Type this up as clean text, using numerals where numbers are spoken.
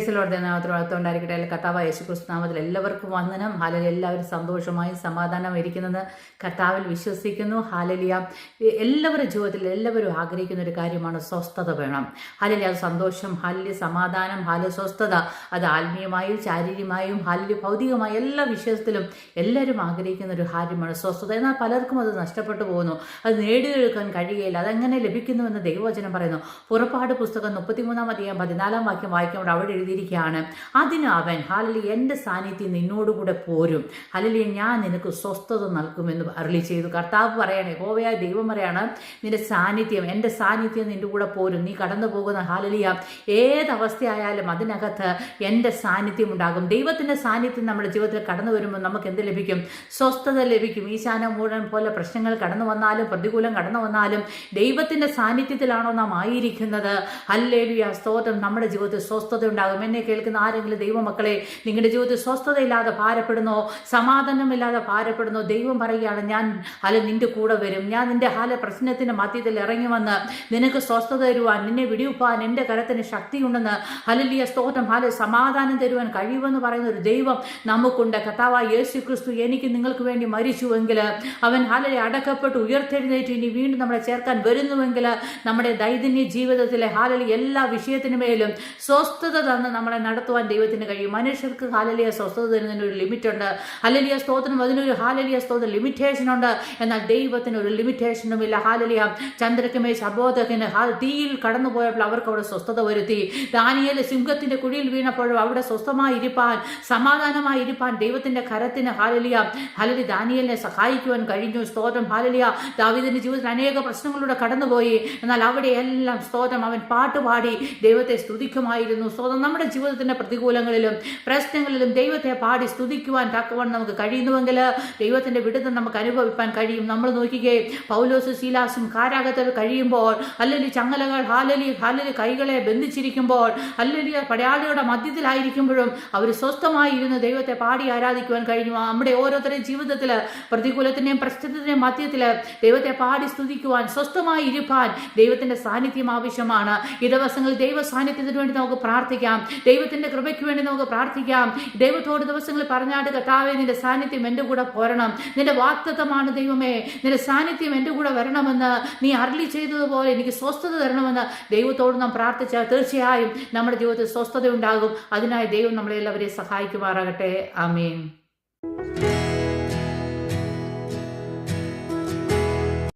പ്രൈസിലോടെ നാമത്തിലുണ്ടായിരിക്കട്ടെ. കർത്താവായ യേശുക്രിസ്തു നാമത്തിൽ എല്ലാവർക്കും വന്ദനം. ഹാലലിയ. എല്ലാവരും സന്തോഷമായും സമാധാനം ഇരിക്കുന്നത് കർത്താവിൽ വിശ്വസിക്കുന്നു. ഹാലലിയ. എല്ലാവരുടെ ജീവിതത്തിൽ എല്ലാവരും ആഗ്രഹിക്കുന്ന ഒരു കാര്യമാണ് സ്വസ്ഥത വേണം. ഹാലലിയ. അത് സന്തോഷം, ഹാലലിയ സമാധാനം, ഹാലലിയ സ്വസ്ഥത. അത് ആത്മീയമായും ശാരീരികമായും ഹാലലിയ ഭൗതികമായ എല്ലാ വിഷയത്തിലും എല്ലാവരും ആഗ്രഹിക്കുന്ന ഒരു കാര്യമാണ് സ്വസ്ഥത. എന്നാൽ പലർക്കും അത് നഷ്ടപ്പെട്ടു പോകുന്നു. അത് നേടിയെടുക്കാൻ കഴിയുകയില്ല. അതെങ്ങനെ ലഭിക്കുന്നുവെന്ന് ദൈവവചനം പറയുന്നു. പുറപ്പാട് പുസ്തകം 33-14 വാക്യം വായിക്കുമ്പോൾ അവിടെ എഴുതിയിരിക്കുകയാണ്, അതിന് അവൻ ഹാലലിയ എൻ്റെ സാന്നിധ്യം നിന്നോടുകൂടെ പോരും, ഹാലലിയ ഞാൻ നിനക്ക് സ്വസ്ഥത നൽകുമെന്ന് അരുളി ചെയ്തു. കർത്താവ് പറയാണ്, യഹോവയായ ദൈവം പറയാണ്, നിന്റെ സാന്നിധ്യം, എൻ്റെ സാന്നിധ്യം നിന്റെ കൂടെ പോരും. നീ കടന്നു പോകുന്ന ഹാലലിയ ഏതവസ്ഥയായാലും അതിനകത്ത് എൻ്റെ സാന്നിധ്യം ഉണ്ടാകും. ദൈവത്തിൻ്റെ സാന്നിധ്യം നമ്മുടെ ജീവിതത്തിൽ കടന്നു വരുമ്പോൾ നമുക്ക് എന്ത് ലഭിക്കും? സ്വസ്ഥത ലഭിക്കും. ഈശാന മൂഴൻ പോലെ പ്രശ്നങ്ങൾ കടന്നു വന്നാലും പ്രതികൂലം കടന്നു വന്നാലും ദൈവത്തിൻ്റെ സാന്നിധ്യത്തിലാണോ നാം ആയിരിക്കുന്നത്? ഹല്ലേലൂയ, സ്തോത്രം. നമ്മുടെ ജീവിതത്തിൽ സ്വസ്ഥത ഉണ്ടാകും. എന്നെ കേൾക്കുന്ന ആരെങ്കിലും ദൈവമക്കളെ നിങ്ങളുടെ ജീവിതത്തിൽ സ്വസ്ഥതയില്ലാതെ ഭാരപ്പെടുന്നോ, സമാധാനമില്ലാതെ ഭാരപ്പെടുന്നോ? ദൈവം പറയുകയാണ്, ഞാൻ നിന്റെ കൂടെ വരും. ഞാൻ നിന്റെ പ്രശ്നത്തിന്റെ മധ്യത്തിൽ ഇറങ്ങി വന്ന് നിനക്ക് സ്വസ്ഥത തരുവാൻ, നിന്നെ വിടിവിപ്പാൻ എൻ്റെ കരത്തിന് ശക്തിയുണ്ടെന്ന് ഹല്ലേലൂയ, സ്തോത്രം. സമാധാനം തരുവാൻ കഴിയുമെന്ന് പറയുന്ന ഒരു ദൈവം നമുക്കുണ്ട്. കർത്താവായ യേശു ക്രിസ്തു എനിക്ക് നിങ്ങൾക്ക് വേണ്ടി മരിച്ചുവെങ്കിൽ, അവൻ ഹല്ലേലൂയ അടക്കപ്പെട്ട് ഉയർത്തെഴുന്നേറ്റ് ഇനി വീണ്ടും നമ്മളെ ചേർക്കാൻ വരുന്നുവെങ്കിൽ, നമ്മുടെ ദൈനംദിന ജീവിതത്തിലെ ഹാലലിയ എല്ലാ വിഷയത്തിനു മേലും സ്വസ്ഥത തന്ന് നമ്മളെ നടത്തുവാൻ ദൈവത്തിന് കഴിയും. മനുഷ്യർക്ക് ഹാലലിയ സ്വസ്ഥത തരുന്നതിന് ഒരു ലിമിറ്റ് ഉണ്ട്. ഹല്ലേലൂയ, സ്തോത്രം. അതിനൊരു ഹാലലിയ സ്തോത്രം ലിമിറ്റേഷൻ ഉണ്ട്. എന്നാൽ ദൈവത്തിന് ഒരു ലിമിറ്റേഷനും ഇല്ല. ഹാലലിയ. ചന്ദ്രക്കമേ ശബോധകന് തീയിൽ കടന്നു പോയപ്പോൾ അവർക്ക് അവിടെ സ്വസ്ഥത വരുത്തി. ദാനിയേൽ സിംഹത്തിന്റെ കുഴിയിൽ വീണപ്പോഴും അവിടെ സ്വസ്ഥമായിരിക്കാൻ, സമാധാനമായിരിക്കാൻ ദൈവത്തിന്റെ കരത്തിന് ഹാലലിയ ദാനിയേലിനെ സഹായിക്കുവാൻ കഴിഞ്ഞു. സ്തോത്രം. ഹാലലിയ. ദാവീദിന്റെ ജീവിതത്തിൽ അനേക പ്രശ്നങ്ങളിലൂടെ കടന്നുപോയി. എന്നാൽ അവിടെയെല്ലാം സ്തോത്രം അവൻ പാട്ടുപാടി ദൈവത്തെ സ്തുതിക്കുമായിരുന്നു. സ്തോത്രം. നമ്മുടെ ജീവിതത്തിന്റെ പ്രതികൂലങ്ങളിലും പ്രശ്നങ്ങളിലും ദൈവത്തെ പാടി സ്തുതിക്കുവാൻ തക്കവണ്ണം നമുക്ക് കഴിയുന്നുവെങ്കിൽ ദൈവത്തിന്റെ വിടുതൽ നമുക്ക് അനുഭവിക്കാൻ കഴിയും. നമ്മൾ നോക്കിക്കേ, പൗലോസ് ശീലാസും കാരാഗത്തിൽ കഴിയുമ്പോൾ, അല്ലെങ്കിൽ ചങ്ങലകൾ ഹാലലി കൈകളെ ബന്ധിച്ചിരിക്കുമ്പോൾ, അല്ലെങ്കിൽ പടയാളിയുടെ മധ്യത്തിലായിരിക്കുമ്പോഴും അവർ സ്വസ്ഥമായിരുന്നു ദൈവത്തെ പാടി ആരാധിക്കുവാൻ കഴിഞ്ഞു. നമ്മുടെ ഓരോരുത്തരുടെയും ജീവിതത്തിൽ പ്രതികൂലത്തിന്റെയും പ്രശ്നത്തിന്റെയും മധ്യത്തിൽ ദൈവത്തെ പാടി സ്തുതിക്കുവാൻ, സ്വസ്ഥമായി ഇരുപ്പാൻ ദൈവത്തിന്റെ സാന്നിധ്യം ആവശ്യമാണ്. ഈ ദിവസങ്ങളിൽ ദൈവ സാന്നിധ്യത്തിന് വേണ്ടി നമുക്ക് പ്രാർത്ഥിക്കാം. ദൈവത്തിന്റെ കൃപയ്ക്ക് വേണ്ടി നമുക്ക് പ്രാർത്ഥിക്കാം. ദൈവത്തോട് ദിവസങ്ങളിൽ പറഞ്ഞാട്ട്, കർത്താവേ നിന്റെ സാന്നിധ്യം എൻ്റെ കൂടെ പോരണം. നിന്റെ വാഗ്ദത്തമാണ് ദൈവമേ, നിന്റെ സാന്നിധ്യം എൻ്റെ കൂടെ വരണമെന്ന് നീ അരുളി ചെയ്തതുപോലെ എനിക്ക് സ്വസ്ഥത തരണമെന്ന് ദൈവത്തോട് നാം പ്രാർത്ഥിച്ചാൽ തീർച്ചയായും നമ്മുടെ ജീവിതത്തിൽ സ്വസ്ഥത ഉണ്ടാകും. അതിനായി ദൈവം നമ്മളെല്ലാവരെയും സഹായിക്കുമാറാകട്ടെ. ആമേൻ.